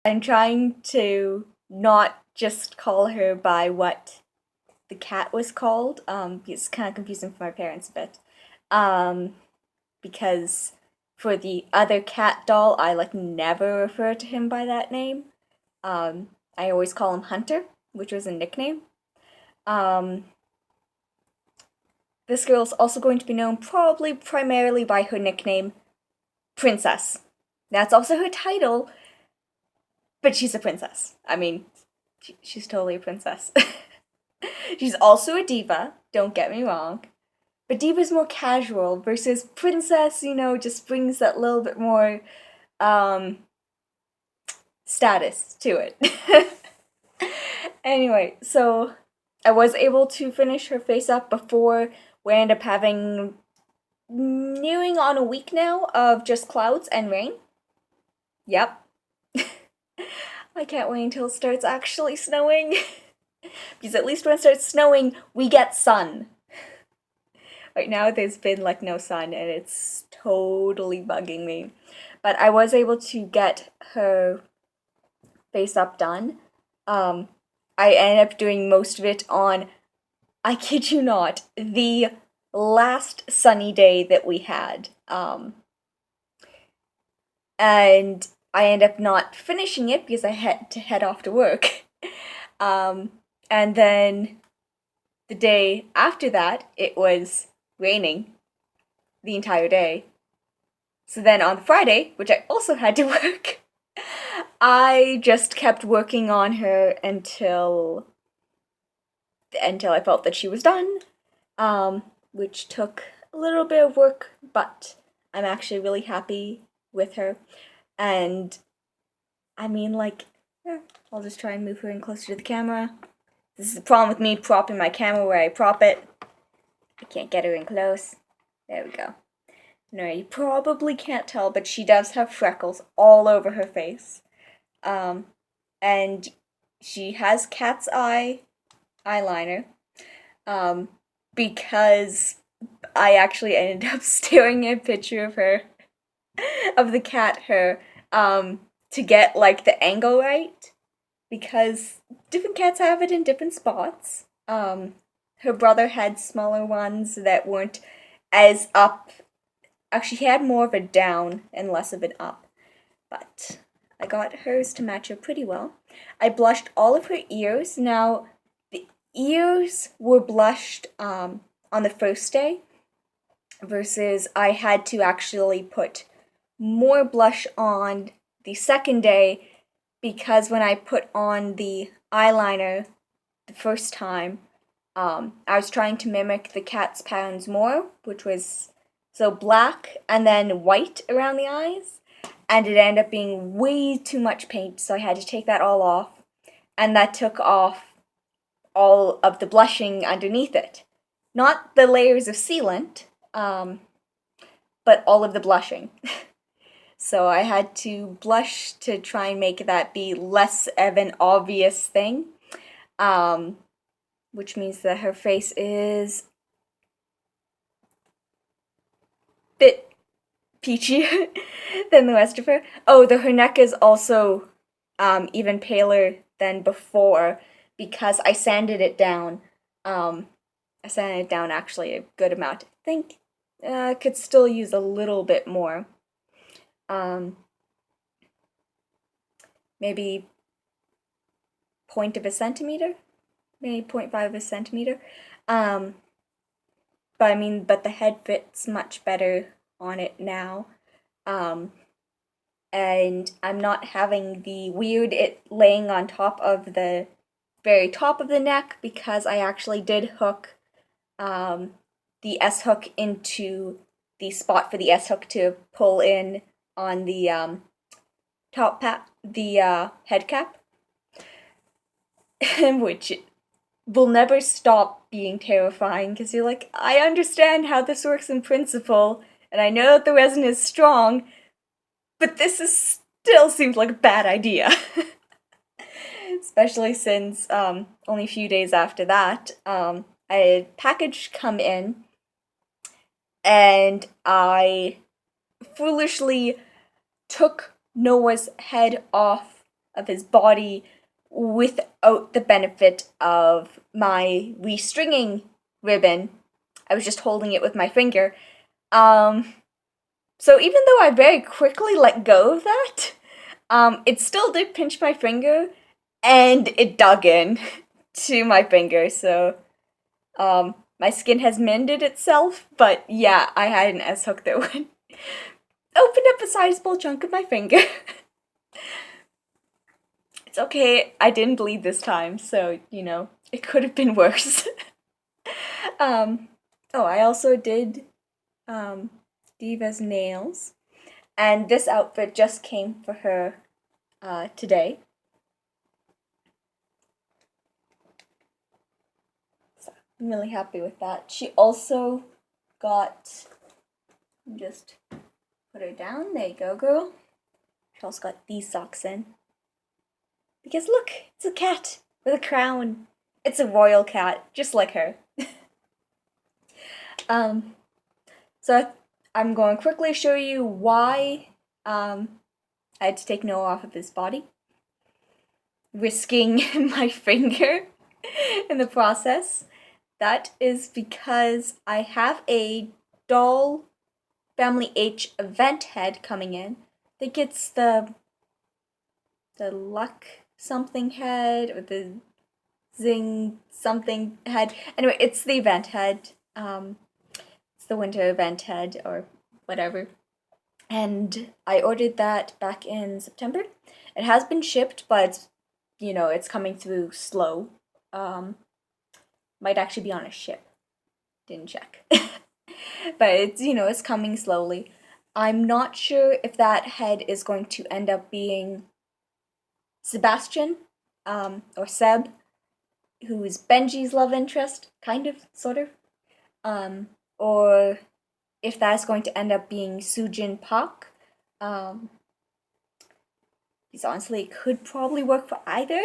I'm trying to not just call her by what the cat was called. It's kind of confusing for my parents a bit. Um, because for the other cat doll, I like never refer to him by that name. I always call him Hunter, which was a nickname. Um, this girl's also going to be known probably primarily by her nickname, Princess. That's also her title, but she's a princess. I mean, she's totally a princess. She's also a diva, don't get me wrong. But diva's more casual versus princess, just brings that little bit more um, status to it. Anyway, so I was able to finish her face up before we end up having nearing on a week now of just clouds and rain. Yep. I can't wait until it starts actually snowing. Because at least when it starts snowing, we get sun. Right now, there's been like no sun, and it's totally bugging me. But I was able to get her face up done. I ended up doing most of it on, I kid you not, the last sunny day that we had. And I ended up not finishing it because I had to head off to work. And then the day after that, it was raining the entire day. So then on Friday, which I also had to work, I just kept working on her until I felt that she was done, which took a little bit of work, but I'm actually really happy with her. And I mean, like, I'll just try and move her in closer to the camera. This is the problem with me propping my camera where I prop it. I can't get her in close. There we go. No, you probably can't tell, but she does have freckles all over her face. And she has cat's eye eyeliner. Because I actually ended up staring at a picture of her, of the cat, to get like the angle right. Because different cats have it in different spots. Her brother had smaller ones that weren't as up. Actually, he had more of a down and less of an up. But I got hers to match her pretty well. I blushed all of her ears. Now, the ears were blushed on the first day, versus I had to actually put more blush on the second day because when I put on the eyeliner the first time, I was trying to mimic the cat's patterns more, which was so black and then white around the eyes, and it ended up being way too much paint, so I had to take that all off, and that took off all of the blushing underneath it. Not the layers of sealant, but all of the blushing. So I had to blush to try and make that be less of an obvious thing, which means that her face is a bit peachier than the rest of her. Oh, her neck is also even paler than before because I sanded it down. I sanded it down actually a good amount. I think I could still use a little bit more. Maybe 0.1 of a centimeter, maybe 0.5 of a centimeter. But the head fits much better on it now. And I'm not having the weird it laying on top of the very top of the neck because I actually did hook the S hook into the spot for the S hook to pull in on the head cap, which will never stop being terrifying because you're like, I understand how this works in principle, and I know that the resin is strong, but still seems like a bad idea. Especially since only a few days after that, I had a package come in, and I foolishly took Noah's head off of his body without the benefit of my restringing ribbon. I was just holding it with my finger. So even though I very quickly let go of that, it still did pinch my finger, and it dug in to my finger, so my skin has mended itself, but yeah, I had an S-hook that would open up a sizable chunk of my finger. It's okay, I didn't bleed this time, so, you know, it could have been worse. Oh, I also did Diva's nails, and this outfit just came for her today. So I'm really happy with that. She also got, just put her down, there you go, girl. She also got these socks in. Because look, it's a cat with a crown. It's a royal cat, just like her. So I'm going to quickly show you why I had to take Noah off of his body, risking my finger in the process. That is because I have a doll Family H event head coming in. I think it's the luck something head or the zing something head. Anyway, it's the event head. It's the winter event head or whatever. And I ordered that back in September. It has been shipped, but you know, it's coming through slow. Might actually be on a ship. Didn't check. But it's, you know, it's coming slowly. I'm not sure if that head is going to end up being Sebastian, or Seb, who is Benji's love interest, kind of, sort of, or if that's going to end up being Sujin Park. Because honestly, it could probably work for either.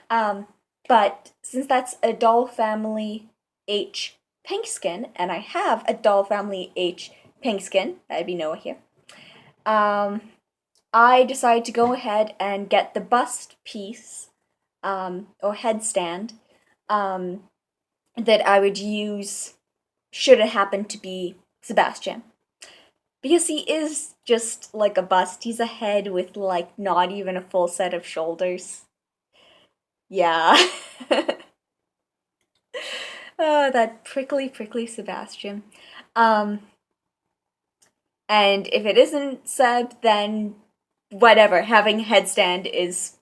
But since that's a Doll Family H pink skin, and I have a Doll Family H pink skin, that'd be Noah here, I decided to go ahead and get the bust piece, or headstand, that I would use should it happen to be Sebastian. Because he is just like a bust. He's a head with like not even a full set of shoulders. Yeah. Oh, that prickly Sebastian. And if it isn't Seb, then whatever. Having a headstand is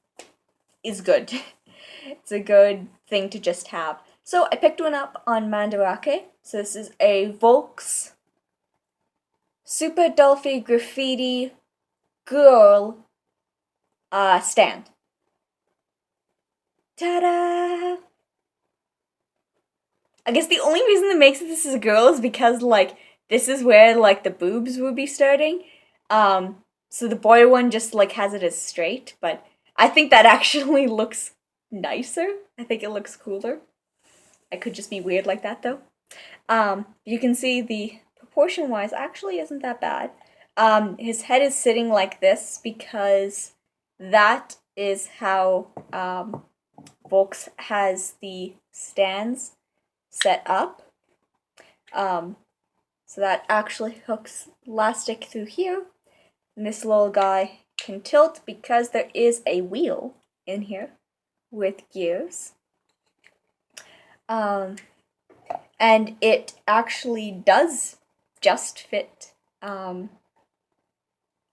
good. It's a good thing to just have. So I picked one up on Mandarake. So this is a Volks Super Dolphy Graffiti Girl stand. Ta-da! I guess the only reason that makes this as a girl is because, like, this is where, like, the boobs would be starting. So the boy one just, like, has it as straight, but I think that actually looks nicer. I think it looks cooler. I could just be weird like that, though. You can see the proportion-wise actually isn't that bad. His head is sitting like this because that is how, Volks has the stands set up. So that actually hooks elastic through here. And this little guy can tilt because there is a wheel in here with gears. And it actually does just fit, at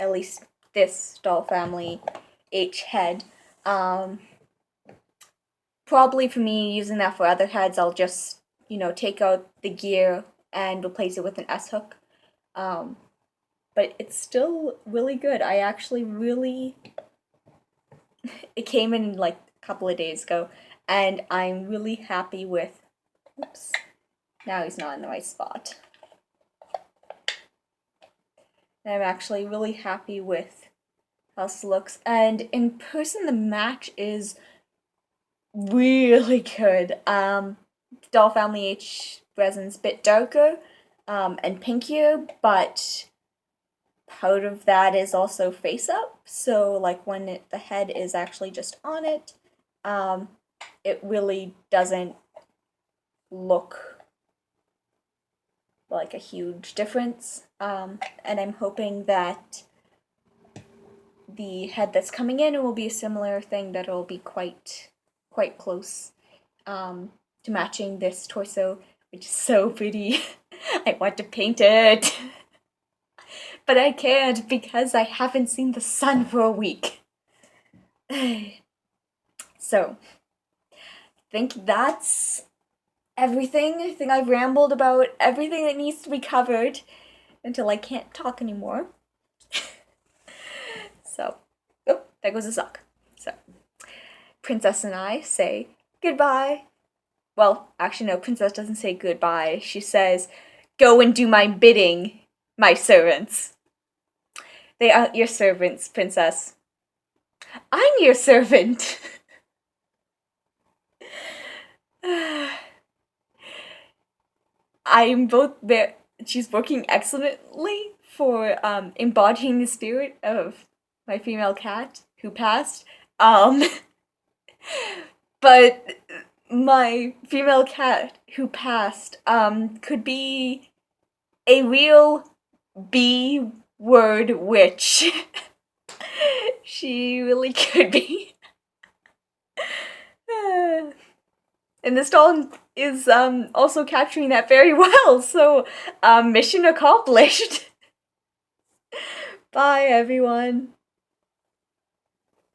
least this Doll Family H head. Probably for me, using that for other heads, I'll just, you know, take out the gear and replace it with an S-hook. But it's still really good. I actually really... It came in like a couple of days ago, and I'm really happy with... Oops. Now he's not in the right spot. And I'm actually really happy with how this looks. And in person, the match is really good. Doll Family H resin's a bit darker and pinkier, but part of that is also face up, so like when the head is actually just on it, it really doesn't look like a huge difference. And I'm hoping that the head that's coming in will be a similar thing, that it'll be quite close to matching this torso, which is so pretty. I want to paint it, but I can't because I haven't seen the sun for a week. So, I think that's everything. I think I've rambled about everything that needs to be covered until I can't talk anymore. So, oh, there goes a sock. So, Princess and I say goodbye. Well, actually, no, Princess doesn't say goodbye. She says, "Go and do my bidding, my servants." They are your servants, Princess. I'm your servant. I'm both there. She's working excellently for embodying the spirit of my female cat who passed. But my female cat who passed could be a real B-word witch. She really could be. And this doll is also capturing that very well, so mission accomplished. Bye, everyone.